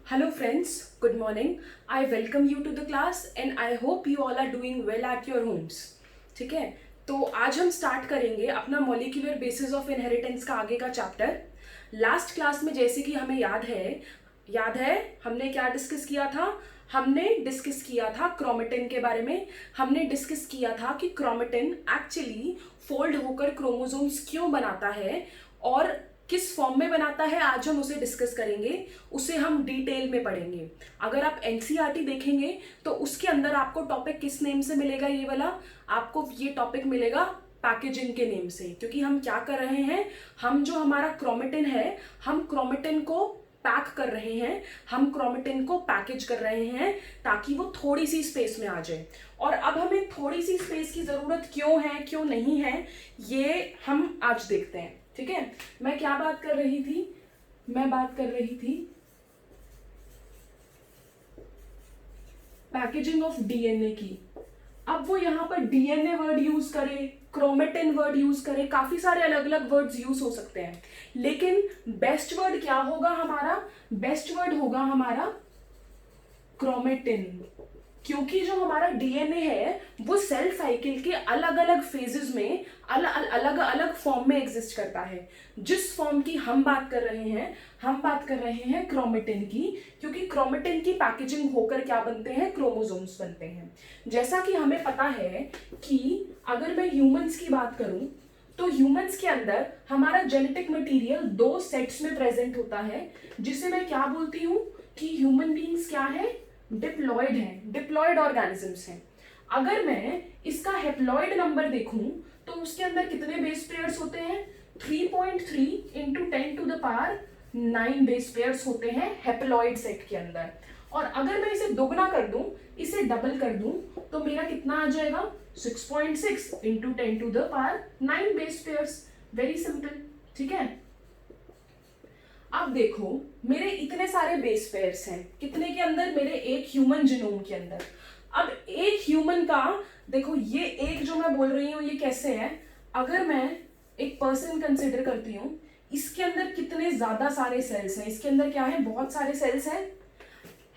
Hello friends, good morning. I welcome you to the class and I hope you all are doing well at your homes. ठीक है, तो आज हम start करेंगे अपना molecular basis of inheritance का आगे का चैप्टर। लास्ट क्लास में जैसे कि हमें याद है हमने क्या डिस्कस किया था। हमने डिस्कस किया था क्रोमेटिन के बारे में। हमने डिस्कस किया था कि क्रोमेटिन एक्चुअली फोल्ड होकर क्रोमोसोम्स क्यों बनाता है और किस फॉर्म में बनाता है, आज हम उसे डिस्कस करेंगे। उसे हम डिटेल में पढ़ेंगे। अगर आप एनसीईआरटी देखेंगे तो उसके अंदर आपको टॉपिक किस नेम से मिलेगा, ये वाला आपको ये टॉपिक मिलेगा पैकेजिंग के नेम से। क्योंकि हम क्या कर रहे हैं, हम जो हमारा क्रोमेटिन है, हम क्रोमेटिन को पैक कर रहे हैं, हम क्रोमेटिन को पैकेज कर रहे हैं ताकि वो थोड़ी सी स्पेस में आ जाए। और अब हमें थोड़ी सी स्पेस की जरूरत क्यों है, क्यों नहीं है, ये हम आज देखते हैं। ठीक है, मैं क्या बात कर रही थी, मैं बात कर रही थी पैकेजिंग ऑफ डीएनए की। अब वो यहां पर डीएनए वर्ड यूज करे, क्रोमेटिन वर्ड यूज करे, काफी सारे अलग अलग वर्ड्स यूज हो सकते हैं, लेकिन बेस्ट वर्ड क्या होगा हमारा, बेस्ट वर्ड होगा हमारा क्रोमेटिन। क्योंकि जो हमारा डीएनए है वो सेल साइकिल के अलग अलग फेजेस में अलग अलग फॉर्म में एग्जिस्ट करता है। जिस फॉर्म की हम बात कर रहे हैं, हम बात कर रहे हैं क्रोमेटिन की। क्योंकि क्रोमेटिन की पैकेजिंग होकर क्या बनते हैं, क्रोमोसोम्स बनते हैं। जैसा कि हमें पता है कि अगर मैं ह्यूमंस की बात करूं तो ह्यूमंस के अंदर हमारा जेनेटिक मटेरियल 2 सेट्स में प्रेजेंट होता है, जिसे मैं क्या बोलती हूं कि ह्यूमन बीइंग्स क्या है, डिप्लॉयड है, डिप्लॉयड ऑर्गेनिजम्स हैं। अगर मैं इसका हेप्लॉयड नंबर देखूं तो उसके अंदर कितने बेस पेयर्स होते हैं, 3.3 into 10 to the power 9 base pairs होते हैं हेप्लॉयड सेट के अंदर। और अगर मैं इसे दोगुना कर दूं, इसे डबल कर दूं, तो मेरा कितना आ जाएगा, 6.6 into 10 to the power 9 base pairs. Very simple. ठीक है, अब देखो मेरे इतने सारे बेस पेयर्स हैं, कितने के अंदर, मेरे एक ह्यूमन जीनोम के अंदर। अब एक ह्यूमन का देखो, ये एक जो मैं बोल रही हूं ये कैसे है, अगर मैं एक पर्सन कंसिडर करती हूं, इसके अंदर कितने ज्यादा सारे सेल्स हैं, इसके अंदर क्या है, बहुत सारे सेल्स हैं।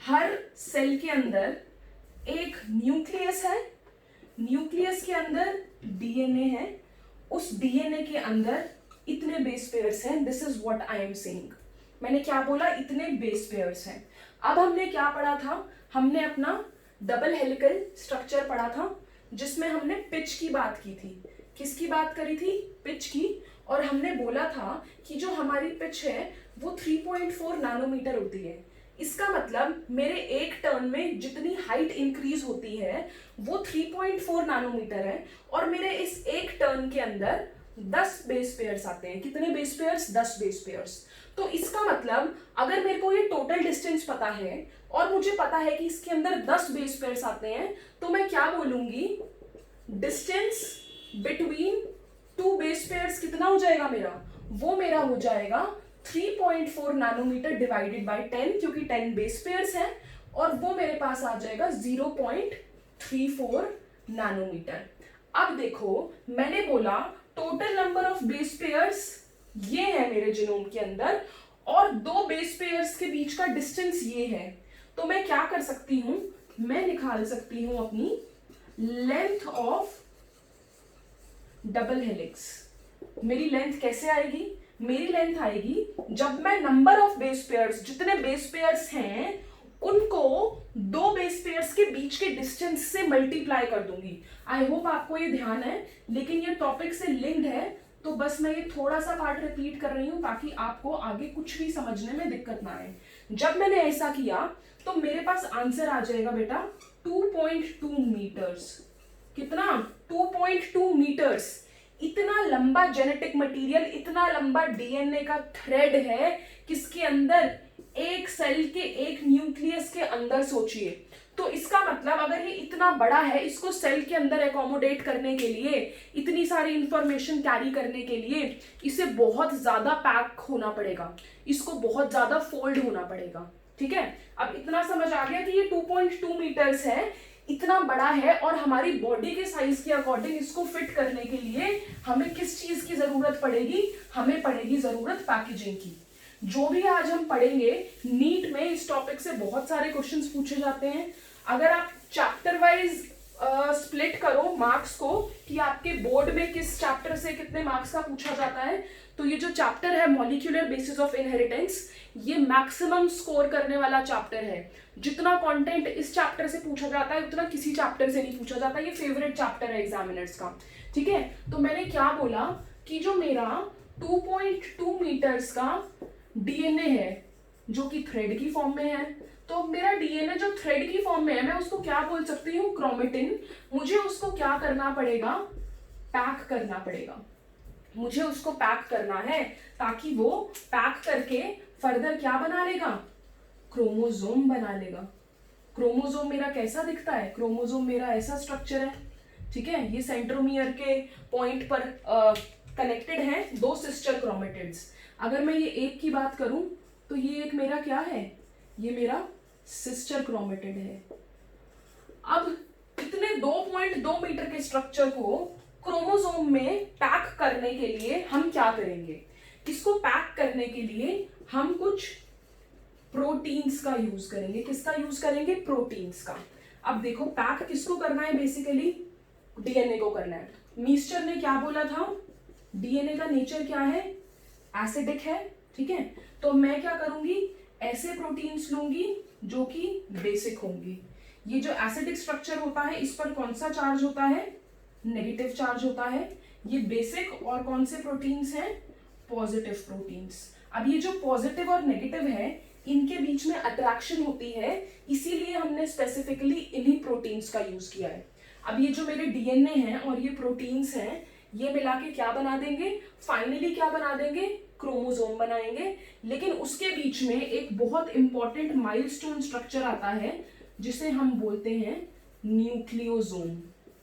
हर सेल के अंदर एक न्यूक्लियस है, न्यूक्लियस के अंदर डीएनए है, उस डीएनए के अंदर इतने बेस पेयर्स हैं। This is what I am saying. मैंने क्या बोला, इतने बेस पेयर्स हैं। अब हमने क्या पढ़ा था, हमने अपना डबल हेलिकल स्ट्रक्चर पढ़ा था, जिसमें हमने पिच की बात की थी। किसकी बात करी थी, पिच की। और हमने बोला था कि जो हमारी पिच है वो 3.4 नैनोमीटर होती है। इसका मतलब मेरे एक टर्न में जितनी हाइट इंक्रीज होती है वो 3.4 नैनोमीटर है, और मेरे इस एक टर्न के अंदर 10 बेस पेयर्स आते हैं। कितने बेस पेयर्स, 10 बेस पेयर्स। तो इसका मतलब अगर मेरे को ये टोटल डिस्टेंस पता है और मुझे पता है कि इसके अंदर 10 बेस पेयर्स आते हैं, तो मैं क्या बोलूंगी, डिस्टेंस बिटवीन 2 बेस पेयर्स कितना हो जाएगा मेरा, वो मेरा हो जाएगा 3.4 नैनोमीटर डिवाइडेड बाय 10, क्योंकि 10 बेस पेयर्स हैं, और वो मेरे पास आ जाएगा 0.34 नैनोमीटर। अब देखो मैंने बोला total number of base pairs ये है मेरे जीनोम के अंदर, और 2 बेस पेयर्स के बीच का डिस्टेंस ये है। तो मैं क्या कर सकती हूं, मैं निकाल सकती हूं अपनी लेंथ ऑफ डबल हेलिक्स। मेरी लेंथ कैसे आएगी, मेरी लेंथ आएगी जब मैं नंबर ऑफ बेस पेयर्स, जितने बेस पेयर्स हैं उनको 2 बेस पेयर्स के बीच के डिस्टेंस से मल्टीप्लाई कर दूंगी। आई होप आपको ये ध्यान है, लेकिन ये टॉपिक से लिंक्ड है, तो बस मैं ये थोड़ा सा पार्ट रिपीट कर रही हूं ताकि आपको आगे कुछ भी समझने में दिक्कत ना आए। जब मैंने ऐसा किया तो मेरे पास आंसर आ जाएगा बेटा 2.2 मीटर्स। कितना, 2.2 मीटर्स। इतना लंबा जेनेटिक मटेरियल, इतना लंबा डीएनए का थ्रेड है किसके अंदर, एक सेल के एक न्यूक्लियस के अंदर। सोचिए, तो इसका मतलब अगर ये इतना बड़ा है, इसको सेल के अंदर एकोमोडेट करने के लिए, इतनी सारी इंफॉर्मेशन कैरी करने के लिए इसे बहुत ज्यादा पैक होना पड़ेगा, इसको बहुत ज्यादा फोल्ड होना पड़ेगा। ठीक है, अब इतना समझ आ गया कि ये 2.2 मीटर्स है, इतना बड़ा है, और हमारी बॉडी के साइज के अकॉर्डिंग इसको फिट करने के लिए हमें किस चीज की जरूरत पड़ेगी, हमें पड़ेगी जरूरत पैकेजिंग की। जो भी आज हम पढ़ेंगे नीट में इस टॉपिक से बहुत सारे क्वेश्चंस पूछे जाते हैं। अगर आप चैप्टर वाइज स्प्लिट करो मार्क्स को कि आपके बोर्ड में किस चैप्टर से कितने मार्क्स का पूछा जाता है, तो ये जो चैप्टर है मॉलिक्यूलर बेसिस ऑफ इनहेरिटेंस, ये मैक्सिमम स्कोर करने वाला चैप्टर है। जितना कंटेंट इस चैप्टर से पूछा जाता है उतना किसी चैप्टर से नहीं पूछा जाता। ये फेवरेट चैप्टर है एग्जामिनर्स का, ठीक है। तो मैंने क्या बोला कि जो मेरा 2.2 मीटर्स का डीएनए है जो कि थ्रेड की फॉर्म में है, तो मेरा डीएनए जो थ्रेड की फॉर्म में है मैं उसको क्या बोल सकती हूँ, क्रोमेटिन। मुझे उसको क्या करना पड़ेगा, पैक करना पड़ेगा। मुझे उसको पैक करना है ताकि वो पैक करके फर्दर क्या बना लेगा, क्रोमोसोम बना लेगा। क्रोमोसोम मेरा कैसा दिखता है, क्रोमोसोम मेरा ऐसा स्ट्रक्चर है, ठीक है। ये सेंट्रोमियर के पॉइंट पर कनेक्टेड हैं दो सिस्टर क्रोमेटिड्स। अगर मैं ये एक की बात करूं तो ये एक मेरा क्या है, ये मेरा सिस्टर क्रोमेटिड है। अब इतने 2.2 मीटर के स्ट्रक्चर को क्रोमोसोम में पैक करने के लिए हम क्या करेंगे, इसको पैक करने के लिए हम कुछ प्रोटीन्स का यूज करेंगे। किसका यूज करेंगे, प्रोटीन्स का। अब देखो पैक किसको करना है, बेसिकली डीएनए को करना है। मीस्टर ने क्या बोला था, डीएनए का नेचर क्या है, एसिडिक है, ठीक है। तो मैं क्या करूंगी, ऐसे प्रोटीन्स लूंगी जो कि बेसिक होंगी। ये जो एसिडिक स्ट्रक्चर होता है इस पर कौन सा चार्ज होता है, नेगेटिव चार्ज होता है। ये बेसिक और कौन से प्रोटीन्स हैं, पॉजिटिव प्रोटीन्स। अब ये जो पॉजिटिव और नेगेटिव है इनके बीच में अट्रैक्शन होती है, इसीलिए हमने स्पेसिफिकली इन्हीं प्रोटीन्स का यूज किया है। अब ये जो मेरे डीएनए हैं और ये प्रोटीन्स हैं, ये मिला के क्या बना देंगे, फाइनली क्या बना देंगे, क्रोमोसोम बनाएंगे। लेकिन उसके बीच में एक बहुत इंपॉर्टेंट माइलस्टोन स्ट्रक्चर आता है जिसे हम बोलते हैं न्यूक्लियोसोम।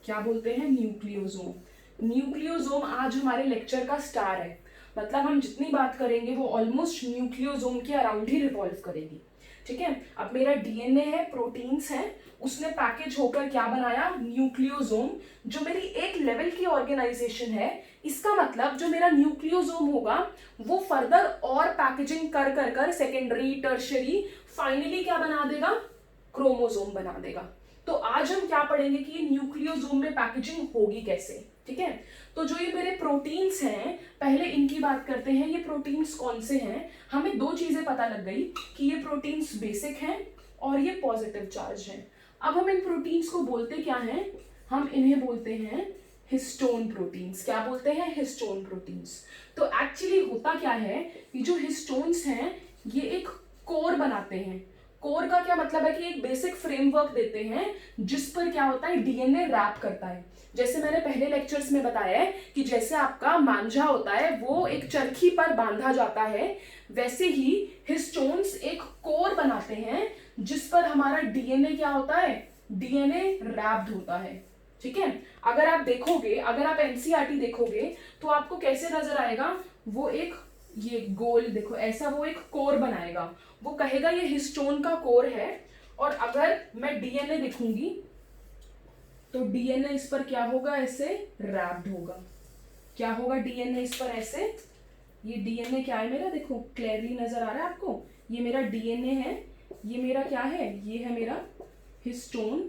क्या बोलते हैं, न्यूक्लियोसोम। न्यूक्लियोसोम आज हमारे लेक्चर का स्टार है, मतलब हम जितनी बात करेंगे वो ऑलमोस्ट न्यूक्लियोसोम के अराउंड ही रिवॉल्व करेगी, ठीक है। अब मेरा डीएनए है, प्रोटीन्स हैं, उसने पैकेज होकर क्या बनाया, न्यूक्लियोसोम, जो मेरी एक लेवल की ऑर्गेनाइजेशन है। इसका मतलब जो मेरा न्यूक्लियोसोम होगा वो फर्दर और पैकेजिंग कर कर कर सेकेंडरी, टर्शियरी, फाइनली क्या बना देगा, क्रोमोसोम बना देगा। तो आज हम क्या पढ़ेंगे कि ये न्यूक्लियोसोम में पैकेजिंग होगी कैसे, ठीक है। तो जो ये मेरे प्रोटीन्स हैं, पहले इनकी बात करते हैं। ये प्रोटीन्स कौन से हैं, हमें दो चीजें पता लग गई कि ये प्रोटीन्स बेसिक हैं और ये पॉजिटिव चार्ज हैं। अब हम इन प्रोटीन्स को बोलते क्या हैं, हम इन्हें बोलते हैं हिस्टोन प्रोटीन्स। क्या बोलते हैं, हिस्टोन प्रोटीन्स। तो एक्चुअली होता क्या है कि जो हिस्टोन्स हैं ये एक कोर बनाते हैं। कोर का क्या मतलब है कि एक बेसिक फ्रेमवर्क देते हैं जिस पर क्या होता है, डीएनए रैप करता है। जैसे मैंने पहले लेक्चर्स में बताया है कि जैसे आपका मांझा होता है वो एक चरखी पर बांधा जाता है, वैसे ही हिस्टोन्स एक कोर बनाते हैं जिस पर हमारा डीएनए क्या होता है, डीएनए रैप्ड होता है, ठीक है। अगर आप देखोगे, अगर आप एनसीईआरटी देखोगे तो आपको कैसे नजर आएगा, वो एक ये गोल देखो ऐसा वो एक कोर बनाएगा, वो कहेगा ये हिस्टोन का कोर है। और अगर मैं डीएनए दिखूंगी तो डीएनए इस पर क्या होगा, ऐसे रैप्ड होगा। क्या होगा, डीएनए इस पर ऐसे, ये डीएनए क्या है मेरा, देखो क्लियरली नजर आ रहा है आपको, ये मेरा डीएनए है, ये मेरा क्या है, ये है मेरा हिस्टोन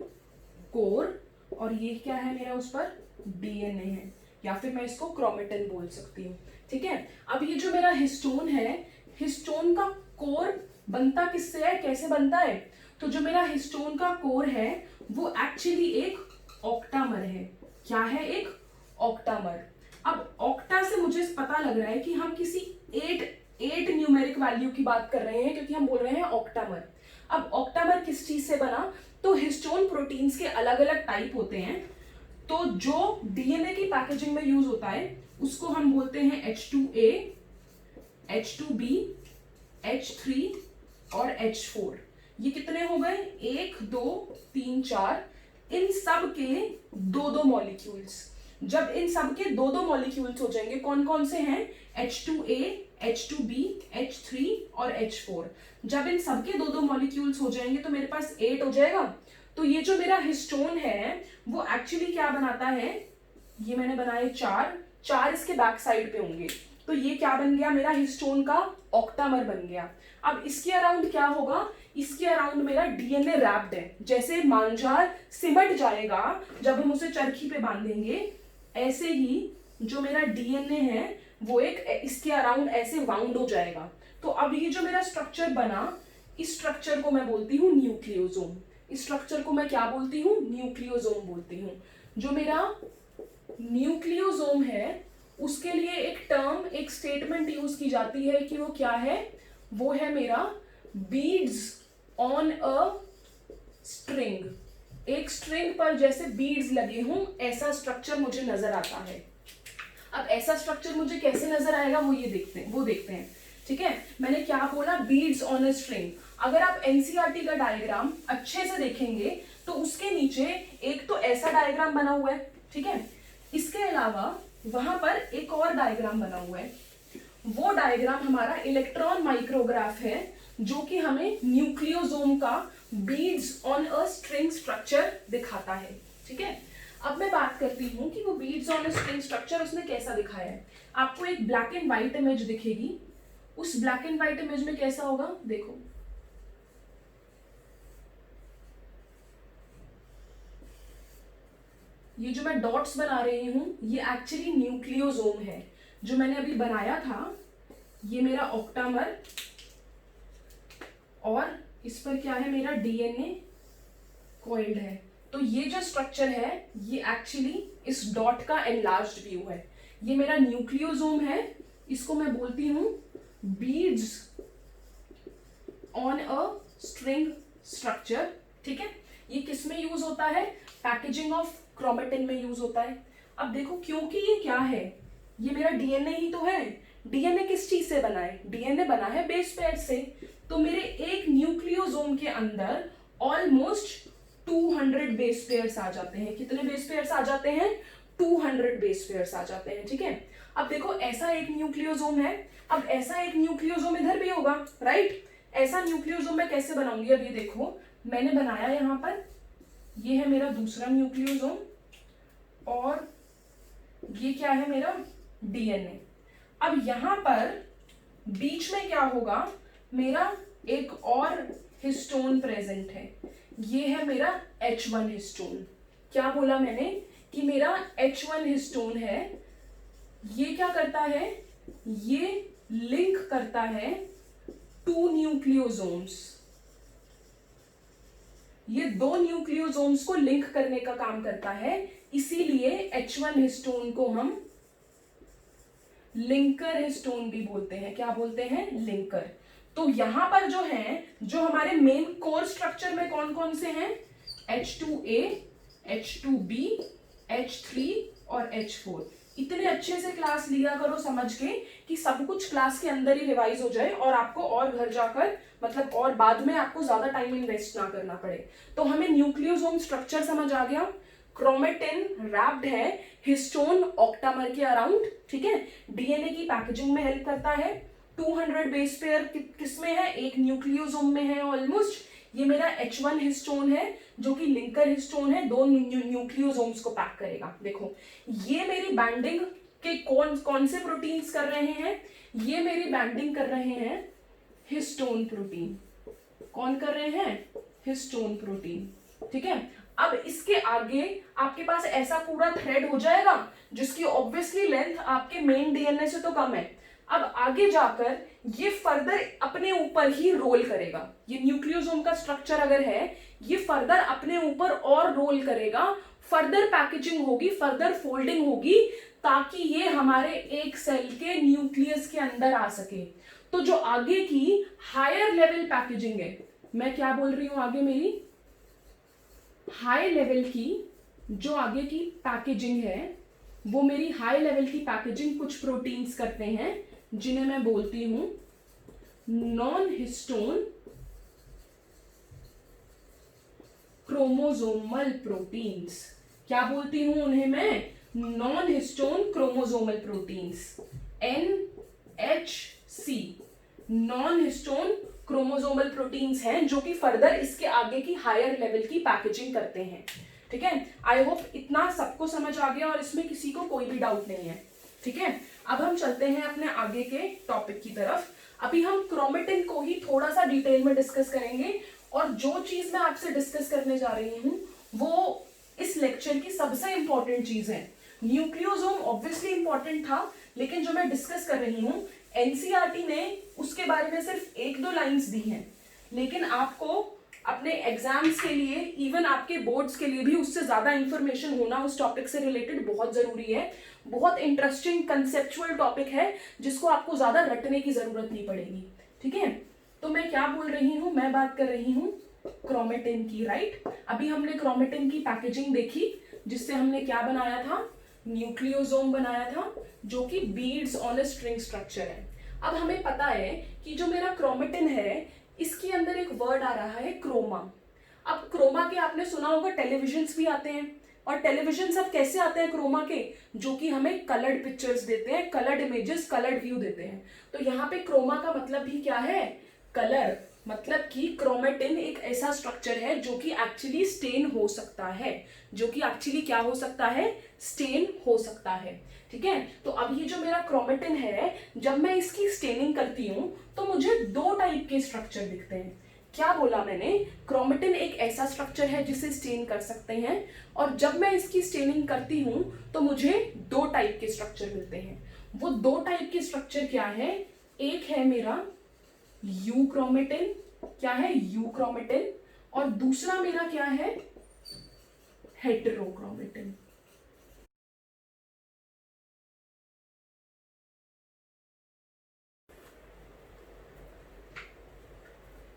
कोर, और ये क्या है मेरा उस पर डीएनए है, या फिर मैं इसको क्रोमेटिन बोल सकती हूँ, ठीक है। अब ये जो मेरा हिस्टोन है, हिस्टोन का कोर बनता किससे है, कैसे बनता है, तो जो मेरा हिस्टोन का कोर है वो एक्चुअली एक ऑक्टामर है। क्या है, एक ऑक्टामर। अब ऑक्टा से मुझे पता लग रहा है कि हम किसी 8 न्यूमेरिक वैल्यू की बात कर रहे हैं क्योंकि हम बोल रहे हैं ऑक्टामर। अब ऑक्टामर किस चीज से बना, तो हिस्टोन प्रोटीन्स के अलग अलग टाइप होते हैं, तो जो डीएनए की पैकेजिंग में यूज होता है उसको हम बोलते हैं H2A, H2B, H3 और H4। ये कितने हो गए, 1 2 3 4, इन सब के दो दो मॉलिक्यूल्स। जब इन सब के दो दो मॉलिक्यूल्स हो जाएंगे, कौन कौन से हैं, H2A, H2B, H3 और H4। जब इन सब के दो दो मॉलिक्यूल्स हो जाएंगे तो मेरे पास 8 हो जाएगा। तो ये जो मेरा हिस्टोन है वो एक्चुअली क्या बनाता है, ये मैंने बनाए 4 इसके बैक साइड पे होंगे, तो ये क्या बन गया मेरा हिस्टोन का ऑक्टामर बन गया। अब इसके अराउंड क्या होगा, इसके अराउंड मेरा डीएनए रैप्ड है। जैसे मांझार सिमट जाएगा जब हम उसे चरखी पे बांधेंगे, ऐसे ही जो मेरा डीएनए है वो एक इसके अराउंड ऐसे वाउंड हो जाएगा। तो अब ये जो मेरा स्ट्रक्चर बना, इस स्ट्रक्चर को मैं बोलती हूँ न्यूक्लियोसोम। इस स्ट्रक्चर को मैं क्या बोलती हूँ, न्यूक्लियोसोम बोलती हूँ। जो मेरा न्यूक्लियोसोम है उसके लिए एक टर्म, एक स्टेटमेंट यूज की जाती है कि वो क्या है, वो है मेरा बीड्स ऑन अ स्ट्रिंग। एक स्ट्रिंग पर जैसे बीड्स लगे हों ऐसा स्ट्रक्चर मुझे नजर आता है। अब ऐसा स्ट्रक्चर मुझे कैसे नजर आएगा वो देखते हैं। ठीक है, मैंने क्या बोला, बीड्स ऑन अ स्ट्रिंग। अगर आप एनसीईआरटी का डायग्राम अच्छे से देखेंगे तो उसके नीचे एक तो ऐसा डायग्राम बना हुआ है, ठीक है, इसके अलावा वहां पर एक और डायग्राम बना हुआ है। वो डायग्राम हमारा इलेक्ट्रॉन माइक्रोग्राफ है जो कि हमें न्यूक्लियोसोम का beads on a string structure दिखाता है। ठीक है, अब मैं बात करती हूँ कि वो beads on a string structure उसने कैसा दिखाया है। आपको एक ब्लैक एंड व्हाइट इमेज दिखेगी, उस ब्लैक एंड व्हाइट इमेज में कैसा होगा, देखो ये जो मैं डॉट्स बना रही हूं ये एक्चुअली न्यूक्लियोसोम है। जो मैंने अभी बनाया था ये मेरा ऑक्टामर, और इस पर क्या है, मेरा डीएनए कॉइल्ड है। तो ये जो स्ट्रक्चर है ये एक्चुअली इस डॉट का एनलार्ज्ड व्यू है। ये मेरा न्यूक्लियोसोम है, इसको मैं बोलती हूं beads on a string structure. ठीक है, ये किस में यूज होता है, पैकेजिंग ऑफ क्रोमेटिन में यूज होता है। अब देखो क्योंकि ये क्या है, ये मेरा डीएनए ही तो है। डीएनए किस चीज से बना है, डीएनए बना है बेस पेयर से। तो मेरे एक न्यूक्लियोसोम के अंदर ऑलमोस्ट 200 बेस पेयर्स आ जाते हैं। कितने बेस पेयर्स आ जाते हैं, 200 बेस पेयर्स आ जाते हैं। ठीक है, अब देखो ऐसा एक न्यूक्लियोसोम है, अब ऐसा एक न्यूक्लियोसोम इधर भी होगा, राइट। ऐसा न्यूक्लियोसोम मैं कैसे बनाऊंगी, अब ये देखो मैंने बनाया यहां पर, ये है मेरा दूसरा न्यूक्लियोसोम और ये क्या है मेरा डीएनए। अब यहां पर बीच में क्या होगा, मेरा एक और हिस्टोन प्रेजेंट है, ये है मेरा H1 हिस्टोन। क्या बोला मैंने कि मेरा H1 हिस्टोन है। ये क्या करता है, ये लिंक करता है 2 न्यूक्लियोसोम्स। ये 2 न्यूक्लियोसोम्स को लिंक करने का काम करता है, इसीलिए H1 हिस्टोन को हम लिंकर हिस्टोन भी बोलते हैं। क्या बोलते हैं, लिंकर। तो यहां पर जो है, जो हमारे मेन कोर स्ट्रक्चर में कौन कौन से हैं, H2A, H2B, H3 और H4। इतने अच्छे से क्लास लिया करो समझ के कि सब कुछ क्लास के अंदर ही रिवाइज हो जाए और आपको और घर जाकर मतलब और बाद में आपको ज्यादा टाइम इन्वेस्ट ना करना पड़े। तो हमें न्यूक्लियोसोम स्ट्रक्चर समझ आ गया, क्रोमेटिन रैप्ड है हिस्टोन ऑक्टामर के अराउंड। ठीक है, डीएनए की पैकेजिंग में हेल्प करता है। 200 बेस पेयर किसमें है, एक न्यूक्लियोसोम में है ऑलमोस्ट। ये मेरा H1 हिस्टोन है जो कि लिंकर हिस्टोन है, 2 न्यूक्लियोसोम्स को पैक करेगा। देखो ये मेरी बैंडिंग के कौन से प्रोटीन्स कर रहे हैं, ये मेरी बैंडिंग कर रहे हैं हिस्टोन प्रोटीन। कौन कर रहे हैं, हिस्टोन प्रोटीन। ठीक है, अब इसके आगे आपके पास ऐसा पूरा थ्रेड हो जाएगा जिसकी ऑब्वियसली लेंथ आपके मेन डीएनए से तो कम है। अब आगे जाकर ये फर्दर अपने ऊपर ही रोल करेगा। ये न्यूक्लियोसोम का स्ट्रक्चर अगर है, ये फर्दर अपने ऊपर और रोल करेगा, फर्दर पैकेजिंग होगी, फर्दर फोल्डिंग होगी, ताकि ये हमारे एक सेल के न्यूक्लियस के अंदर आ सके। तो जो आगे की हायर लेवल पैकेजिंग है, मैं क्या बोल रही हूं, आगे मेरी हाई लेवल की जो आगे की पैकेजिंग है, वो मेरी हाई लेवल की पैकेजिंग कुछ प्रोटीन्स करते हैं जिन्हें मैं बोलती हूं नॉन हिस्टोन क्रोमोसोमल प्रोटीन्स। क्या बोलती हूं उन्हें मैं, non histone chromosomal proteins, NHC, non histone chromosomal proteins हैं जो कि फर्दर इसके आगे की हायर लेवल की पैकेजिंग करते हैं। ठीक है, आई होप इतना सबको समझ आ गया और इसमें किसी को कोई भी डाउट नहीं है। ठीक है, अब हम चलते हैं अपने आगे के टॉपिक की तरफ। अभी हम क्रोमेटिन को ही थोड़ा सा डिटेल में डिस्कस करेंगे, और जो चीज मैं आपसे डिस्कस करने जा रही हूँ वो इस लेक्चर की सबसे इंपॉर्टेंट चीज है। न्यूक्लियोसोम ऑब्वियसली इंपॉर्टेंट था, लेकिन जो मैं डिस्कस कर रही हूँ एनसीईआरटी ने उसके बारे में सिर्फ 1-2 लाइंस दी हैं, लेकिन आपको अपने एग्जाम्स के लिए, इवन आपके बोर्ड्स के लिए भी उससे ज्यादा इंफॉर्मेशन होना उस टॉपिक से रिलेटेड बहुत जरूरी है। बहुत इंटरेस्टिंग कंसेप्चुअल टॉपिक है जिसको आपको ज्यादा रटने की जरूरत नहीं पड़ेगी, ठीक है। तो मैं क्या बोल रही हूँ, मैं बात कर रही हूँ क्रोमेटिन की, राइट। अभी हमने क्रोमेटिन की पैकेजिंग देखी, जिससे हमने क्या बनाया था, न्यूक्लियोसोम बनाया था, जो कि beads on a string structure है। अब हमें पता है कि जो मेरा क्रोमेटिन है इसके अंदर एक वर्ड आ रहा है क्रोमा। अब क्रोमा के आपने सुना होगा टेलीविजन्स भी आते हैं, और टेलीविजन सब कैसे आते हैं क्रोमा के, जो कि हमें कलर्ड पिक्चर्स देते हैं, कलर्ड इमेजेस, कलर्ड व्यू देते हैं। तो यहाँ पे क्रोमा का मतलब भी क्या है, कलर। मतलब कि क्रोमेटिन एक ऐसा स्ट्रक्चर है जो कि एक्चुअली स्टेन हो सकता है, जो कि एक्चुअली क्या हो सकता है, स्टेन हो सकता है, ठीक है। तो अब ये जो मेरा क्रोमेटिन है, जब मैं इसकी स्टेनिंग करती हूं तो मुझे 2 टाइप के स्ट्रक्चर दिखते हैं। क्या बोला मैंने, क्रोमेटिन एक ऐसा स्ट्रक्चर है जिसे स्टेन कर सकते हैं, और जब मैं इसकी स्टेनिंग करती हूं तो मुझे 2 टाइप के स्ट्रक्चर मिलते हैं। वो 2 टाइप के स्ट्रक्चर क्या है, एक है मेरा यू क्रोमेटिन, क्या है, यू क्रोमेटिन, और दूसरा मेरा क्या है, हेटेरोक्रोमेटिन।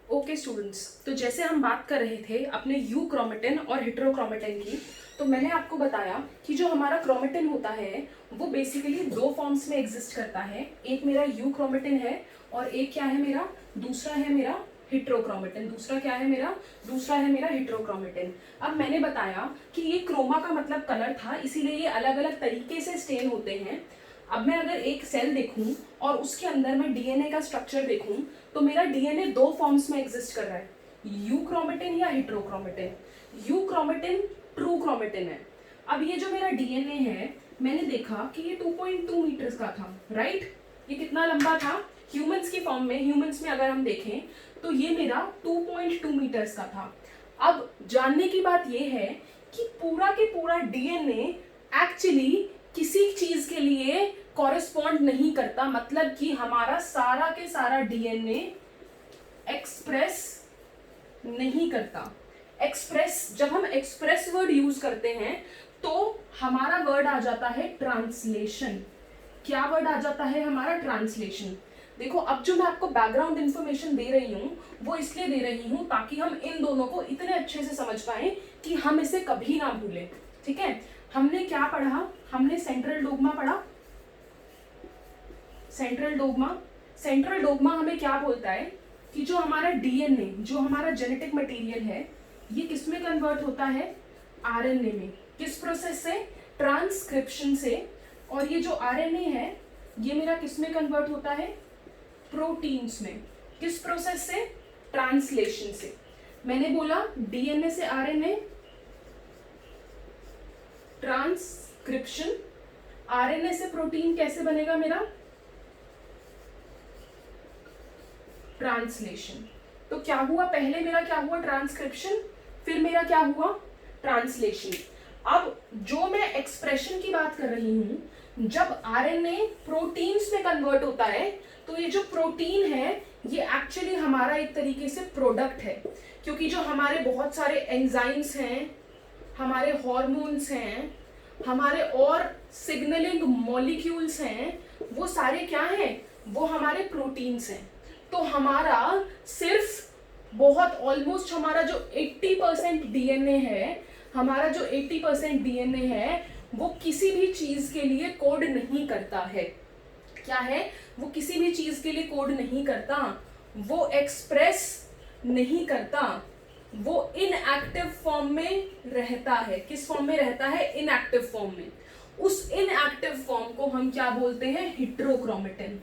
ओके स्टूडेंट्स, तो जैसे हम बात कर रहे थे अपने यू क्रोमेटिन और हेटेरोक्रोमेटिन की, तो मैंने आपको बताया कि जो हमारा क्रोमेटिन होता है वो बेसिकली 2 फॉर्म्स में एग्जिस्ट करता है। एक मेरा यू क्रोमेटिन है, और एक क्या है मेरा, दूसरा है मेरा हेटेरोक्रोमेटिन। दूसरा क्या है मेरा, दूसरा है मेरा हेटेरोक्रोमेटिन। अब मैंने बताया कि ये क्रोमा का मतलब कलर था, इसीलिए ये अलग अलग तरीके से स्टेन होते हैं। अब मैं अगर एक सेल देखूं और उसके अंदर मैं डीएनए का स्ट्रक्चर देखूं, तो मेरा डीएनए 2 फॉर्म्स में एग्जिस्ट कर रहा है, यू क्रोमेटिन या हेटेरोक्रोमेटिन। यू क्रोमेटिन ट्रू क्रोमेटिन है। अब ये जो मेरा डीएनए है, मैंने देखा कि ये 2.2 मीटर्स का था, राइट। ये कितना लंबा था, ह्यूमंस की फॉर्म में, ह्यूमंस में अगर हम देखें तो ये मेरा 2.2 मीटर्स का था। अब जानने की बात ये है कि पूरा के पूरा डीएनए एक्चुअली किसी चीज के लिए कॉरेस्पॉन्ड नहीं करता, मतलब कि हमारा सारा के सारा डीएनए एक्सप्रेस नहीं करता। एक्सप्रेस, जब हम एक्सप्रेस वर्ड यूज करते हैं तो हमारा वर्ड आ जाता है ट्रांसलेशन। क्या वर्ड आ जाता है हमारा, ट्रांसलेशन। देखो, अब जो मैं आपको बैकग्राउंड इंफॉर्मेशन दे रही हूँ वो इसलिए दे रही हूँ ताकि हम इन दोनों को इतने अच्छे से समझ पाए कि हम इसे कभी ना भूलें, ठीक है। हमने क्या पढ़ा, हमने सेंट्रल डोग्मा पढ़ा। सेंट्रल डोग्मा, सेंट्रल डोग्मा हमें क्या बोलता है कि जो हमारा डीएनए, जो हमारा जेनेटिक मटेरियल है, ये किस में कन्वर्ट होता है, आरएनए में। किस प्रोसेस से, ट्रांसक्रिप्शन से। और ये जो आरएनए है ये मेरा किस में कन्वर्ट होता है, प्रोटीन्स में। किस प्रोसेस से, ट्रांसलेशन से। मैंने बोला डीएनए से आरएनए, ट्रांसक्रिप्शन। आरएनए से प्रोटीन कैसे बनेगा मेरा, ट्रांसलेशन। तो क्या हुआ, पहले मेरा क्या हुआ, ट्रांसक्रिप्शन, फिर मेरा क्या हुआ, ट्रांसलेशन। अब जो मैं एक्सप्रेशन की बात कर रही हूं, जब आरएनए प्रोटीन्स में कन्वर्ट होता है तो ये जो प्रोटीन है ये एक्चुअली हमारा एक तरीके से प्रोडक्ट है, क्योंकि जो हमारे बहुत सारे एंजाइम्स हैं, हमारे हॉर्मोन्स हैं, हमारे और सिग्नलिंग मॉलिक्यूल्स हैं, वो सारे क्या हैं, वो हमारे प्रोटीन्स हैं। तो हमारा सिर्फ बहुत ऑलमोस्ट हमारा जो 80% डीएनए है, हमारा जो 80% डीएनए है वो किसी भी चीज के लिए कोड नहीं करता है। क्या है, वो किसी भी चीज के लिए कोड नहीं करता, वो एक्सप्रेस नहीं करता, वो इनएक्टिव फॉर्म में रहता है। किस फॉर्म में रहता है, इनएक्टिव फॉर्म में। उस इनएक्टिव फॉर्म को हम क्या बोलते हैं, हेटेरोक्रोमेटिन।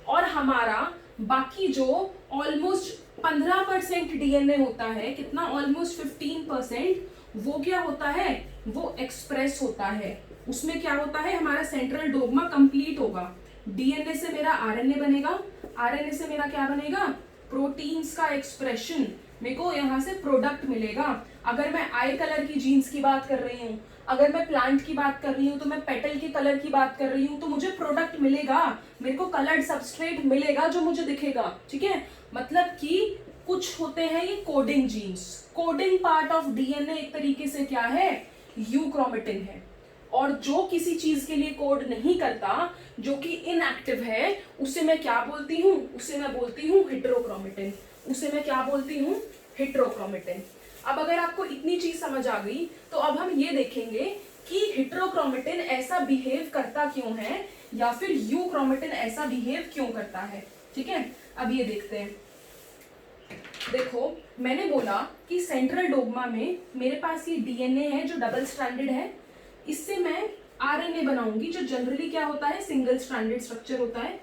और हमारा बाकी जो ऑलमोस्ट 15% डीएनए होता है, कितना, ऑलमोस्ट 15%, वो क्या होता है, वो एक्सप्रेस होता है। उसमें क्या होता है, हमारा सेंट्रल डोग्मा कंप्लीट होगा। डीएनए से मेरा आरएनए बनेगा, आरएनए से मेरा क्या बनेगा, प्रोटीन्स का एक्सप्रेशन, मेरे को यहाँ से प्रोडक्ट मिलेगा। अगर मैं आई कलर की जीन्स की बात कर रही हूँ, अगर मैं प्लांट की बात कर रही हूँ, तो मैं पेटल के कलर की बात कर रही हूँ, तो मुझे प्रोडक्ट मिलेगा, मेरे को कलर्ड सबस्ट्रेट मिलेगा जो मुझे दिखेगा। ठीक है, मतलब कि कुछ होते हैं ये coding genes. Coding part of DNA एक तरीके से क्या है, यूक्रोमेटिन है। और जो किसी चीज के लिए कोड नहीं करता, जो कि इनएक्टिव है, उसे मैं क्या बोलती हूँ, उसे मैं बोलती हूँ हेटेरोक्रोमेटिन। उसे मैं क्या बोलती हूँ, हेटेरोक्रोमेटिन। अब अगर आपको इतनी चीज समझ आ गई, तो अब हम ये देखेंगे कि हेटेरोक्रोमेटिन ऐसा बिहेव करता क्यों है, या फिर यूक्रोमेटिन ऐसा बिहेव क्यों करता है। ठीक है, अब ये देखते हैं। देखो, मैंने बोला कि सेंट्रल डोग्मा में मेरे पास ये डीएनए है जो डबल स्ट्रैंडेड है, इससे मैं आरएनए बनाऊंगी जो जनरली क्या होता है, सिंगल स्ट्रैंडेड स्ट्रक्चर होता है,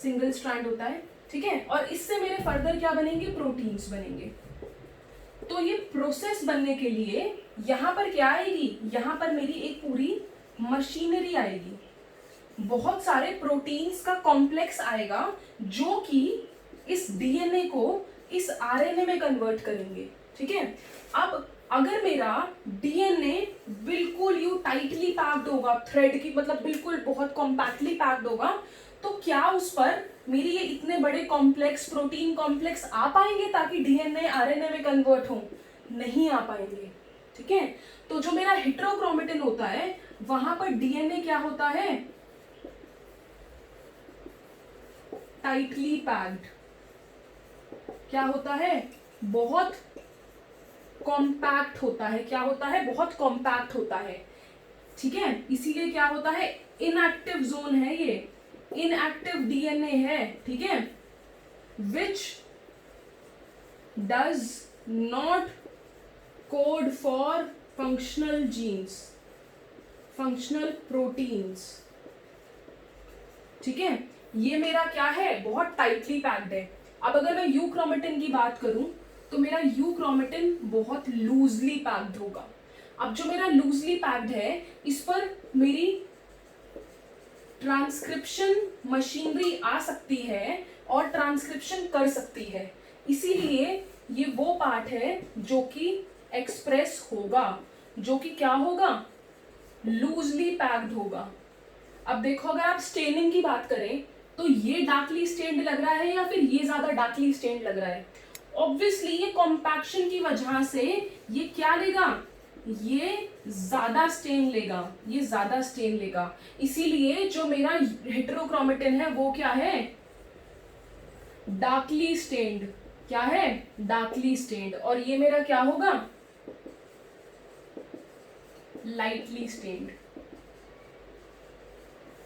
सिंगल स्ट्रैंड होता है। ठीक है, और इससे मेरे फर्दर क्या बनेंगे, प्रोटीन्स बनेंगे। तो ये प्रोसेस बनने के लिए यहां पर क्या आएगी, यहां पर मेरी एक पूरी मशीनरी आएगी, बहुत सारे प्रोटीन्स का कॉम्प्लेक्स आएगा जो कि इस डीएनए को इस आरएनए में कन्वर्ट करेंगे। ठीक है, अब अगर मेरा डीएनए बिल्कुल यू टाइटली पैक्ड होगा, थ्रेड की मतलब बिल्कुल बहुत कॉम्पैक्टली पैक्ड होगा, तो क्या उस पर मेरी ये इतने बड़े कॉम्प्लेक्स, प्रोटीन कॉम्प्लेक्स आ पाएंगे ताकि डीएनए आरएनए में कन्वर्ट हो? नहीं आ पाएंगे। ठीक है, तो जो मेरा हेटेरोक्रोमेटिन होता है, वहां पर डीएनए क्या होता है, टाइटली पैक्ड। क्या होता है, बहुत कॉम्पैक्ट होता है। क्या होता है, बहुत कॉम्पैक्ट होता है। ठीक है, इसीलिए क्या होता है, इनएक्टिव जोन है ये, इनएक्टिव डीएनए है। ठीक है, which does not code for functional genes, functional proteins. ठीक है, ये मेरा क्या है, बहुत टाइटली पैक्ड है। अब अगर मैं यूक्रोमेटिन की बात करूं, तो मेरा यूक्रोमेटिन बहुत लूजली पैक्ड होगा। अब जो मेरा लूजली पैक्ड है, इस पर मेरी ट्रांसक्रिप्शन मशीनरी आ सकती है और ट्रांसक्रिप्शन कर सकती है। इसीलिए ये वो पार्ट है जो कि एक्सप्रेस होगा, जो कि क्या होगा, लूजली पैक्ड होगा। अब देखो, अगर आप स्टेनिंग की बात करें, तो ये डार्कली स्टेन्ड लग रहा है या फिर ये ज्यादा डार्कली स्टेन्ड लग रहा है? ऑब्वियसली ये कॉम्पैक्शन की वजह से ये क्या लेगा, ये ज्यादा स्टेन लेगा, ये ज्यादा स्टेन लेगा। इसीलिए जो मेरा हेटेरोक्रोमेटिन है वो क्या है, डार्कली स्टेन्ड। क्या है, डार्कली स्टेन्ड। और ये मेरा क्या होगा, लाइटली स्टेन्ड।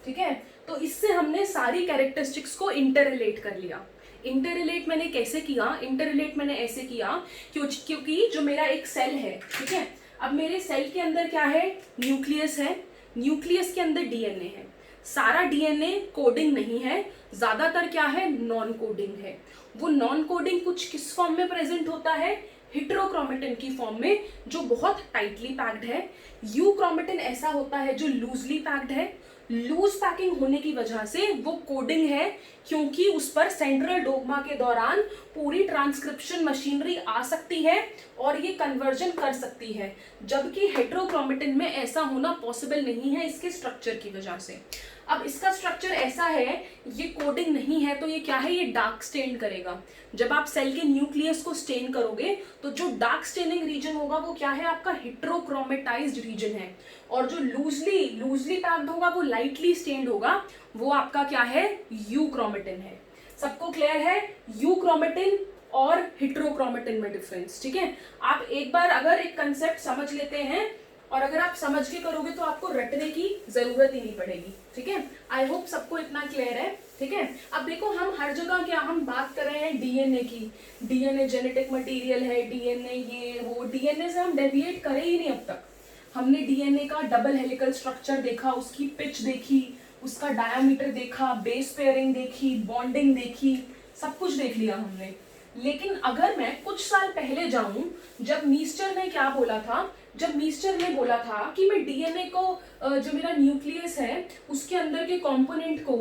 ठीक है, तो इससे हमने सारी कैरेक्टरिस्टिक्स को इंटररिलेट कर लिया। इंटररिलेट मैंने कैसे किया, इंटररिलेट मैंने ऐसे किया क्योंकि जो मेरा एक सेल है, ठीक है, अब मेरे सेल के अंदर क्या है, न्यूक्लियस है, न्यूक्लियस के अंदर डीएनए है। सारा डीएनए कोडिंग नहीं है, ज्यादातर क्या है, नॉन कोडिंग है। वो नॉन कोडिंग कुछ किस फॉर्म में प्रेजेंट होता है, हेटेरोक्रोमेटिन की फॉर्म में, जो बहुत टाइटली पैक्ड है। यूक्रोमेटिन ऐसा होता है जो लूजली पैक्ड है। लूज पैकिंग होने की वजह से वो कोडिंग है, क्योंकि उस पर सेंट्रल डोग्मा के दौरान पूरी ट्रांसक्रिप्शन मशीनरी आ सकती है और ये कन्वर्जन कर सकती है, जबकि हेटेरोक्रोमेटिन में ऐसा होना पॉसिबल नहीं है इसके स्ट्रक्चर की वजह से। अब इसका स्ट्रक्चर ऐसा है, ये कोडिंग नहीं है, तो ये क्या है, ये डार्क स्टेन करेगा। जब आप सेल के न्यूक्लियस को स्टेन करोगे, तो जो डार्क स्टेनिंग रीजन होगा वो क्या है, आपका हेटेरोक्रोमेटाइज्ड रीजन है। और जो लूजली पैक्ड होगा वो लाइटली स्टेन्ड होगा, वो आपका क्या है, यूक्रोमेटिन है। सबको क्लियर है यूक्रोमेटिन और हेटेरोक्रोमेटिन में डिफरेंस? ठीक है, आप एक बार अगर एक कंसेप्ट समझ लेते हैं और अगर आप समझ के करोगे तो आपको रटने की जरूरत ही नहीं पड़ेगी। ठीक है, आई होप सबको इतना क्लियर है। ठीक है, अब देखो, हम हर जगह क्या हम बात कर रहे हैं डीएनए की, डीएनए जेनेटिक मटेरियल है, डीएनए ये वो, डीएनए से हम डेविएट करे ही नहीं अब तक। हमने डीएनए का डबल हेलिकल स्ट्रक्चर देखा, उसकी पिच देखी, उसका डायामीटर देखा, बेस पेयरिंग देखी, बॉन्डिंग देखी, सब कुछ देख लिया हमने। लेकिन अगर मैं कुछ साल पहले जाऊं, जब मीस्टर ने क्या बोला था, जब मीस्टर ने बोला था कि मैं डीएनए को, जो मेरा न्यूक्लियस है उसके अंदर के कंपोनेंट को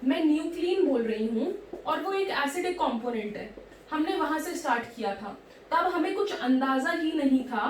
मैं न्यूक्लियन बोल रही हूँ और वो एक एसिडिक कंपोनेंट है। हमने वहां से स्टार्ट किया था, तब हमें कुछ अंदाजा ही नहीं था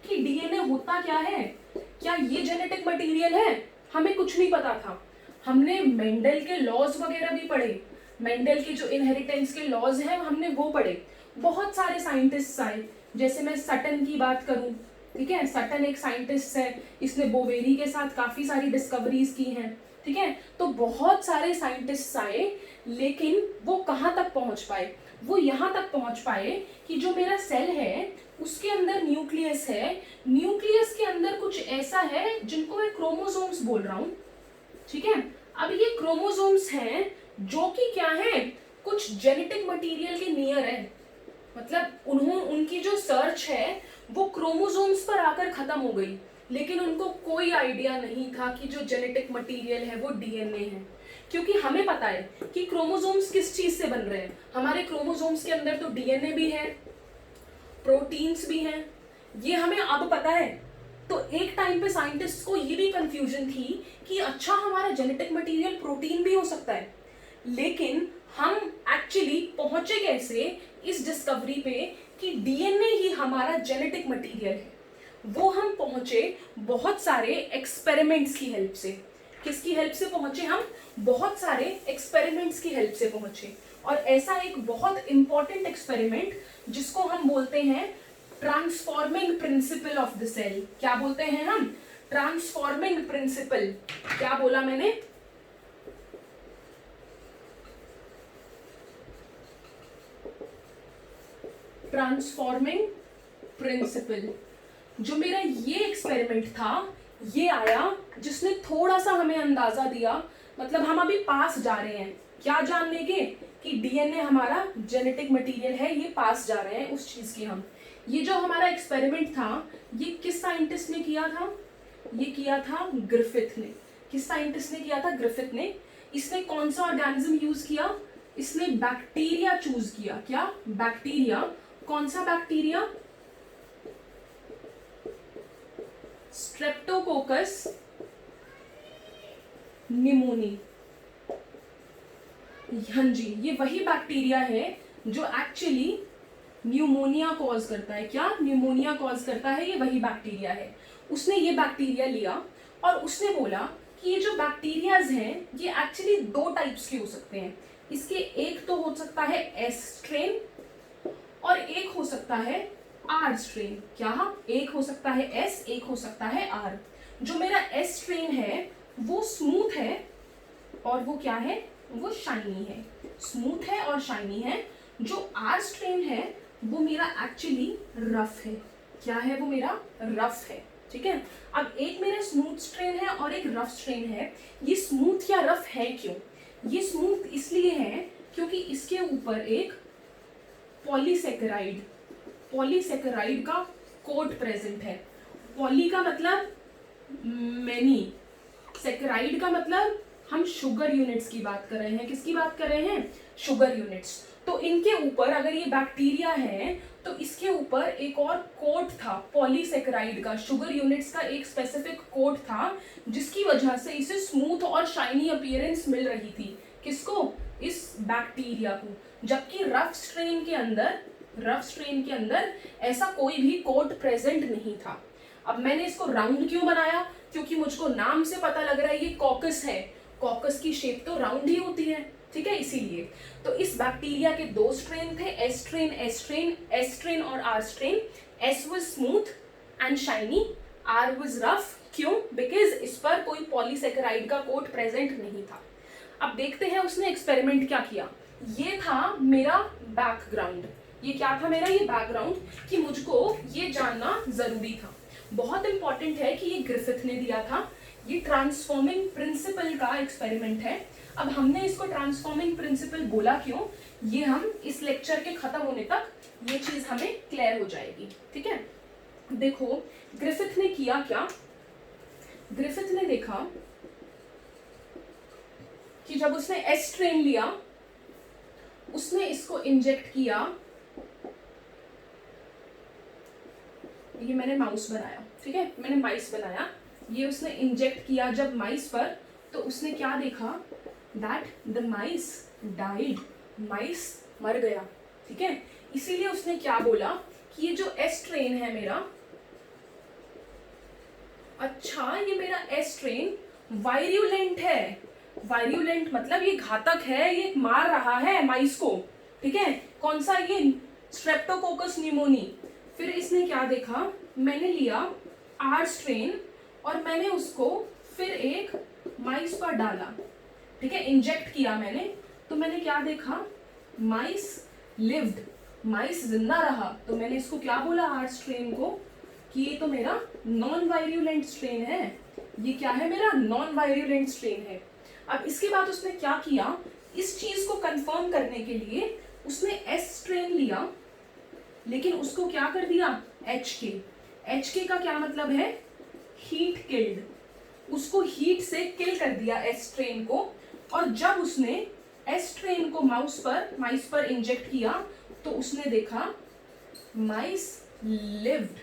कि डीएनए होता क्या है, क्या ये जेनेटिक मटेरियल है, हमें कुछ नहीं पता था। हमने मेंडल के लॉज वगैरह भी पढ़े, मेंडल के जो इनहेरिटेंस के लॉज हैं हमने वो पढ़े। बहुत सारे साइंटिस्ट आए, जैसे मैं सटन की बात करूं, ठीक है, सटन एक साइंटिस्ट है, इसने बोवेरी के साथ काफी सारी डिस्कवरीज की हैं, ठीक है। तो बहुत सारे साइंटिस्ट आए, लेकिन वो कहाँ तक पहुंच पाए, वो यहाँ तक पहुंच पाए कि जो मेरा सेल है उसके अंदर न्यूक्लियस है, न्यूक्लियस के अंदर कुछ ऐसा है जिनको मैं क्रोमोसोम्स बोल रहा हूँ, ठीक है। अब ये क्रोमोसोम्स हैं जो कि क्या है, कुछ जेनेटिक मटेरियल के नियर है, मतलब उनकी जो सर्च है वो क्रोमोसोम्स पर आकर खत्म हो गई, लेकिन उनको कोई आइडिया नहीं था कि जो जेनेटिक मटेरियल है वो डीएनए है। क्योंकि हमें पता है कि क्रोमोसोम्स किस चीज से बन रहे हैं, हमारे क्रोमोसोम्स के अंदर तो डीएनए भी है, प्रोटीन्स भी हैं, ये हमें अब पता है। तो एक टाइम पे साइंटिस्ट को ये भी कंफ्यूजन थी कि अच्छा हमारा जेनेटिक मटेरियल प्रोटीन भी हो सकता है, लेकिन हम एक्चुअली पहुंचे कैसे इस डिस्कवरी पे कि डीएनए ही हमारा जेनेटिक मटेरियल है। वो हम पहुंचे बहुत सारे एक्सपेरिमेंट्स की हेल्प से। किसकी हेल्प से पहुंचे हम? बहुत सारे एक्सपेरिमेंट्स की हेल्प से पहुंचे। और ऐसा एक बहुत इंपॉर्टेंट एक्सपेरिमेंट जिसको हम बोलते हैं transforming principle of the cell. क्या बोलते हैं हम? Transforming principle. क्या बोला मैंने? Transforming principle. जो मेरा ये एक्सपेरिमेंट था, ये आया जिसने थोड़ा सा हमें अंदाजा दिया, मतलब हम अभी पास जा रहे हैं क्या जानने के कि डीएनए हमारा जेनेटिक मटेरियल है, ये पास जा रहे हैं उस चीज की हम। ये जो हमारा एक्सपेरिमेंट था, ये किस साइंटिस्ट ने किया था? ये किया था ग्रिफिथ ने। किस साइंटिस्ट ने किया था? ग्रिफिथ ने। इसने कौन सा ऑर्गेनिज्म यूज किया? इसने बैक्टीरिया चूज किया। क्या? बैक्टीरिया। कौन सा बैक्टीरिया? Streptococcus pneumoniae. हाँ जी, ये वही बैक्टीरिया है जो एक्चुअली न्यूमोनिया कॉज करता है। क्या? न्यूमोनिया कॉज करता है, ये वही बैक्टीरिया है। उसने ये बैक्टीरिया लिया और उसने बोला कि ये जो बैक्टीरियाज हैं ये एक्चुअली दो टाइप्स के हो सकते हैं। इसके एक तो हो सकता है एस स्ट्रेन और एक हो सकता है आर स्ट्रेन। क्या? एक हो सकता है एस, एक हो सकता है आर। जो मेरा एस स्ट्रेन है वो स्मूथ है और वो क्या है? वो शाइनी है। स्मूथ है और शाइनी है। जो आर स्ट्रेन है वो मेरा एक्चुअली रफ है। क्या है? वो मेरा रफ है, ठीक है। अब एक मेरा स्मूथ स्ट्रेन है और एक रफ स्ट्रेन है। ये स्मूथ या रफ है क्यों? ये स्मूथ इसलिए है क्योंकि इसके ऊपर एक पॉलीसेकेराइड का कोट प्रेजेंट है। पॉली का मतलब मैनी, सेकेराइड का मतलब हम शुगर यूनिट्स की बात कर रहे हैं। किसकी बात कर रहे हैं? Sugar units. तो इनके ऊपर अगर ये बैक्टीरिया है तो इसके ऊपर एक और कोट था पॉलीसेकेराइड का, शुगर यूनिट्स का एक स्पेसिफिक कोट था, जिसकी वजह से इसे स्मूथ और शाइनी अपीयरेंस मिल रही थी। किसको? इस बैक्टीरिया को। जबकि रफ स्ट्रेन के अंदर ऐसा कोई भी कोट प्रेजेंट नहीं था। अब मैंने इसको राउंड क्यों बनाया? क्योंकि मुझको नाम से पता लग रहा है ये कॉकस है। कॉकस की शेप तो राउंड ही होती है, ठीक है, इसीलिए। तो इस बैक्टीरिया के दो स्ट्रेन थे, एस स्ट्रेन और R strain. S was smooth and shiny, R was rough. क्यों? बिकॉज इस पर कोई पॉलीसेकेराइड का कोट प्रेजेंट नहीं था। अब देखते हैं उसने एक्सपेरिमेंट क्या किया। ये था मेरा बैकग्राउंड। ये क्या था मेरा? ये बैकग्राउंड कि मुझको ये जानना जरूरी था। बहुत इंपॉर्टेंट है कि ये ग्रिफिथ ने दिया था। ये ट्रांसफॉर्मिंग प्रिंसिपल का एक्सपेरिमेंट है। अब हमने इसको ट्रांसफॉर्मिंग प्रिंसिपल बोला क्यों, ये हम इस लेक्चर के खत्म होने तक ये चीज हमें क्लियर हो जाएगी, ठीक है। देखो ग्रिफिथ ने किया क्या। ग्रिफिथ ने देखा कि जब उसने एस स्ट्रेन लिया, उसने इसको इंजेक्ट किया। ये मैंने माउस बनाया, ठीक है, मैंने माइस बनाया। ये उसने इंजेक्ट किया जब माइस पर, तो उसने क्या देखा दैट द माइस डाइड, माइस मर गया, ठीक है। इसीलिए उसने क्या बोला कि ये जो एस ट्रेन है मेरा, अच्छा ये मेरा एस ट्रेन वायरुलेंट है, वायरुलेंट मतलब ये घातक है, ये मार रहा है माइस को, ठीक है। कौन सा, ये स्ट्रेप्टोकोकस न्यूमोनी। फिर इसने क्या देखा, मैंने लिया आर स्ट्रेन और मैंने उसको फिर एक माइस पर डाला, ठीक है, इंजेक्ट किया मैंने, तो मैंने क्या देखा, माइस लिव्ड, माइस जिंदा रहा। तो मैंने इसको क्या बोला आर स्ट्रेन को कि ये तो मेरा नॉन वायरुलेंट स्ट्रेन है, ये क्या है, मेरा नॉन वायरुलेंट स्ट्रेन है। अब इसके बाद उसने क्या किया, इस चीज को कंफर्म करने के लिए उसने एस स्ट्रेन लिया, लेकिन उसको क्या कर दिया, एच के। एच के का क्या मतलब है, हीट किल्ड, उसको हीट से किल कर दिया एस स्ट्रेन को। और जब उसने एस स्ट्रेन को माइस पर इंजेक्ट किया तो उसने देखा माइस लिव्ड,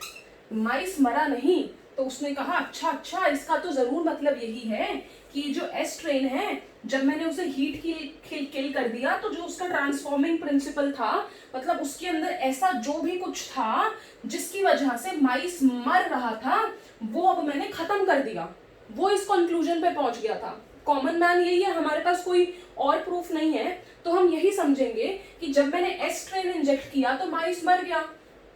माइस मरा नहीं। तो उसने कहा अच्छा अच्छा, इसका तो जरूर मतलब यही है कि जो एस स्ट्रेन है, जब मैंने उसे हीट किल कर दिया तो जो उसका ट्रांसफॉर्मिंग प्रिंसिपल था, मतलब उसके अंदर ऐसा जो भी कुछ था जिसकी वजह से माइस मर रहा था, वो अब मैंने खत्म कर दिया। वो इस कंक्लूजन पे पहुंच गया था। कॉमन मैन यही है, हमारे पास कोई और प्रूफ नहीं है, तो हम यही समझेंगे कि जब मैंने एस स्ट्रेन इंजेक्ट किया तो माइस मर गया,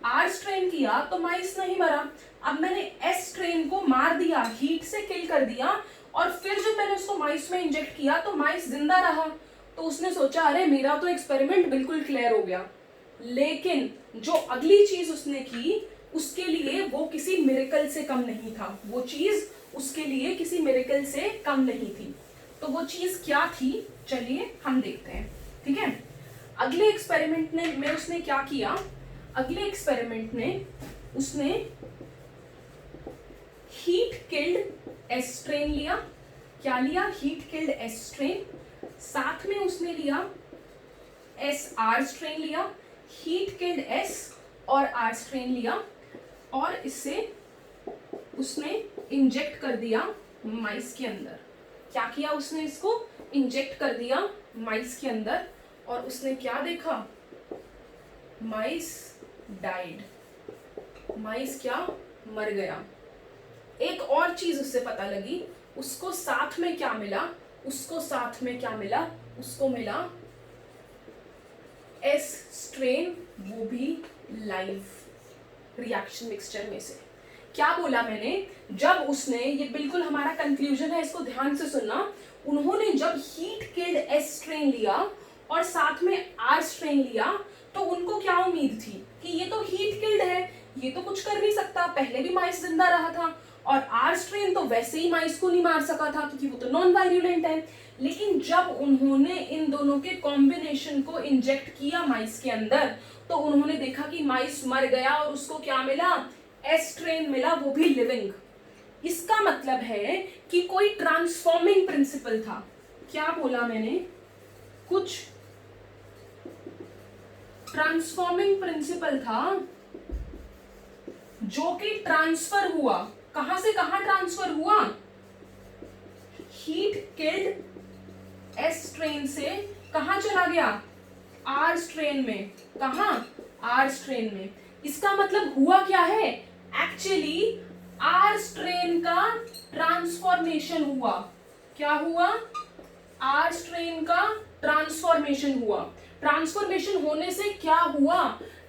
आर स्ट्रेन किया तो माइस नहीं मरा। अब मैंने एस स्ट्रेन को मार दिया, हीट से किल कर दिया, और फिर जब मैंने उसको माइस में इंजेक्ट किया तो माइस जिंदा रहा। तो उसने सोचा अरे मेरा तो एक्सपेरिमेंट बिल्कुल क्लियर हो गया। लेकिन जो अगली चीज उसने की उसके लिए वो किसी मिरेकल से कम नहीं था, वो चीज उसके लिए किसी मिरेकल से कम नहीं थी। तो वो चीज क्या थी, चलिए हम देखते हैं, ठीक है। अगले एक्सपेरिमेंट में उसने क्या किया, अगले एक्सपेरिमेंट में उसने हीट किल्ड एस स्ट्रेन लिया, क्या लिया, हीट किल्ड एस स्ट्रेन, साथ में उसने लिया एस आर स्ट्रेन लिया, हीट किल्ड एस और आर स्ट्रेन लिया, और इससे उसने इंजेक्ट कर दिया माइस के अंदर। क्या किया उसने, इसको इंजेक्ट कर दिया माइस के अंदर, और उसने क्या देखा, माइस डाइड, माइस क्या, मर गया। एक और चीज उससे पता लगी, उसको साथ में क्या मिला, उसको साथ में क्या मिला, उसको मिला एस स्ट्रेन, वो भी लाइव रिएक्शन मिक्सचर में से। क्या बोला मैंने, जब उसने, ये बिल्कुल हमारा कंक्लूजन है, इसको ध्यान से सुनना, उन्होंने जब हीट किल्ड एस स्ट्रेन लिया और साथ में आर स्ट्रेन लिया, तो उनको क्या उम्मीद थी कि ये तो हीट किल्ड है, ये तो कुछ कर नहीं सकता, पहले भी माइस जिंदा रहा था, और आर स्ट्रेन तो वैसे ही माइस को नहीं मार सका था क्योंकि वो तो नॉन वायरुलेंट है। लेकिन जब उन्होंने इन दोनों के कॉम्बिनेशन को इंजेक्ट किया माइस के अंदर, तो उन्होंने देखा कि माइस मर गया और उसको क्या मिला, एस स्ट्रेन मिला, वो भी लिविंग। इसका मतलब है कि कोई ट्रांसफॉर्मिंग प्रिंसिपल था। क्या बोला मैंने, कुछ ट्रांसफॉर्मिंग प्रिंसिपल था जो कि ट्रांसफर हुआ, कहां से कहां ट्रांसफर हुआ, हीट किल्ड एस स्ट्रेन से कहां चला गया, आर स्ट्रेन में। कहां, आर स्ट्रेन में। इसका मतलब हुआ क्या है, एक्चुअली आर स्ट्रेन का ट्रांसफॉर्मेशन हुआ। क्या हुआ, आर स्ट्रेन का ट्रांसफॉर्मेशन हुआ। ट्रांसफॉर्मेशन होने से क्या हुआ,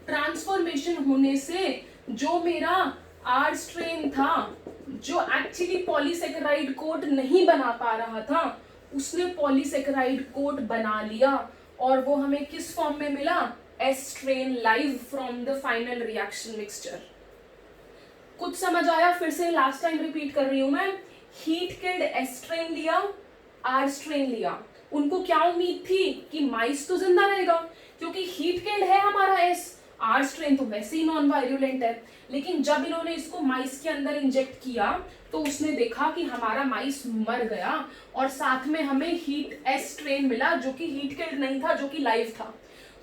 ट्रांसफॉर्मेशन होने से जो मेरा आर स्ट्रेन था, जो एक्चुअली पॉलीसेकेराइड कोट नहीं बना पा रहा था, उसने पॉलीसेकेराइड कोट बना लिया, और वो हमें किस फॉर्म में मिला, S strain live from the final reaction mixture. कुछ समझ आया, फिर से लास्ट टाइम रिपीट कर रही हूं मैं, हीट किल्ड एस स्ट्रेन लिया, आर स्ट्रेन लिया, उनको क्या उम्मीद थी कि माइस तो जिंदा रहेगा क्योंकि हीट किल्ड है हमारा एस, आर स्ट्रेन तो वैसे ही नॉन वायरुलेंट है। लेकिन जब इन्होंने इसको माइस के अंदर इंजेक्ट किया तो उसने देखा कि हमारा माइस मर गया, और साथ में हमें हीट एस स्ट्रेन मिला जो कि हीट किल्ड नहीं था, जो कि लाइव था।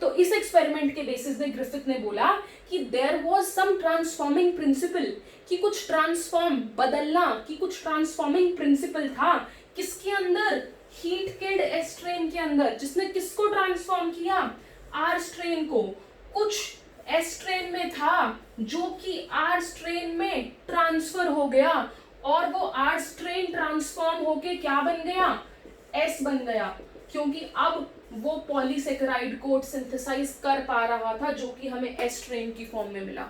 तो इस एक्सपेरिमेंट के बेसिस पे ग्रिफिथ ने बोला कि there was some transforming principle, कि कुछ ट्रांसफॉर्म, बदलना, कि कुछ ट्रांसफॉर्मिंग प्रिंसिपल था, किसके अंदर, हीट किल्ड एस ट्रेन के अंदर जिसने किसको ट्रांसफॉर्म किया, आर स्ट्रेन को। कुछ एस ट्रेन में था जो कि आर स्ट्रेन में ट्रांसफर हो गया और वो आर स्ट्रेन ट्रांसफॉर्म होके क्या बन गया, एस बन गया, क्योंकि अब वो पॉलीसेकेराइड को सिंथेसाइज कर पा रहा था जो कि हमें एस ट्रेन की फॉर्म में मिला।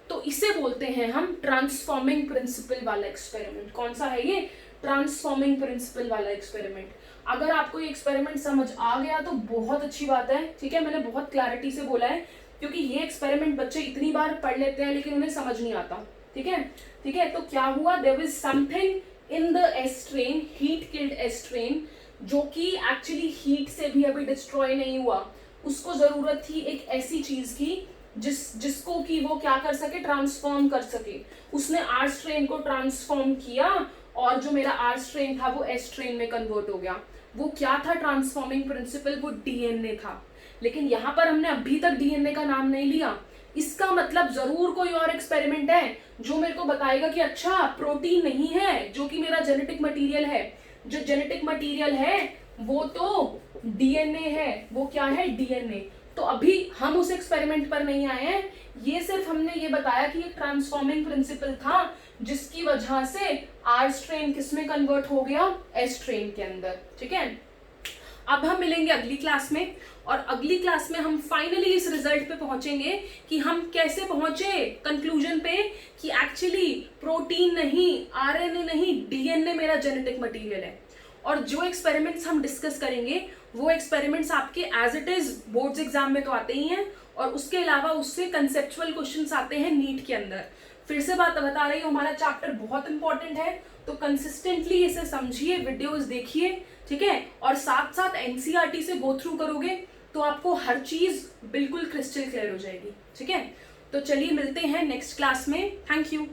तो इसे बोलते हैं हम ट्रांसफॉर्मिंग प्रिंसिपल वाला एक्सपेरिमेंट। कौन सा है ये, ट्रांसफॉर्मिंग प्रिंसिपल वाला एक्सपेरिमेंट। अगर आपको ये एक्सपेरिमेंट समझ आ गया तो बहुत अच्छी बात है, ठीक है, मैंने बहुत क्लैरिटी से बोला है, क्योंकि ये एक्सपेरिमेंट बच्चे इतनी बार पढ़ लेते हैं लेकिन उन्हें समझ नहीं आता, ठीक है। ठीक है, तो क्या हुआ, there was something in the S strain, heat killed S strain, जो कि एक्चुअली हीट से भी अभी डिस्ट्रॉय नहीं हुआ, उसको जरूरत थी एक ऐसी चीज की जिसको कि वो क्या कर सके, ट्रांसफॉर्म कर सके। उसने आर स्ट्रेन को ट्रांसफॉर्म किया और जो मेरा आर स्ट्रेन था वो एस स्ट्रेन में कन्वर्ट हो गया। वो क्या था ट्रांसफॉर्मिंग प्रिंसिपल, वो डीएनए था। लेकिन यहाँ पर हमने अभी तक डीएनए का नाम नहीं लिया, इसका मतलब जरूर कोई और एक्सपेरिमेंट है जो मेरे को बताएगा कि अच्छा प्रोटीन नहीं है जो कि मेरा जेनेटिक मटेरियल है। जो जेनेटिक मटेरियल है वो तो डीएनए है। वो क्या है, डीएनए। तो अभी हम उस एक्सपेरिमेंट पर नहीं आए हैं, ये सिर्फ हमने ये बताया कि एक ट्रांसफॉर्मिंग प्रिंसिपल था जिसकी वजह से आर स्ट्रेन किसमें कन्वर्ट हो गया, एस स्ट्रेन के अंदर, ठीक है। अब हम मिलेंगे अगली क्लास में और अगली क्लास में हम फाइनली इस रिजल्ट पे पहुंचेंगे कि हम कैसे पहुंचे कंक्लूजन पे कि एक्चुअली प्रोटीन नहीं, आरएनए नहीं, डीएनए मेरा जेनेटिक मटेरियल है। और जो एक्सपेरिमेंट्स हम डिस्कस करेंगे वो एक्सपेरिमेंट्स आपके as it is boards exam में तो आते ही हैं और उसके अलावा उससे कंसेप्चुअल क्वेश्चंस आते हैं नीट के अंदर। फिर से बात बता रही हूँ, हमारा चैप्टर बहुत इंपॉर्टेंट है, तो कंसिस्टेंटली इसे समझिए, वीडियोस देखिए, ठीक है, और साथ साथ एनसीईआरटी से गो थ्रू करोगे तो आपको हर चीज बिल्कुल क्रिस्टल क्लियर हो जाएगी, ठीक है। तो चलिए मिलते हैं नेक्स्ट क्लास में, थैंक यू।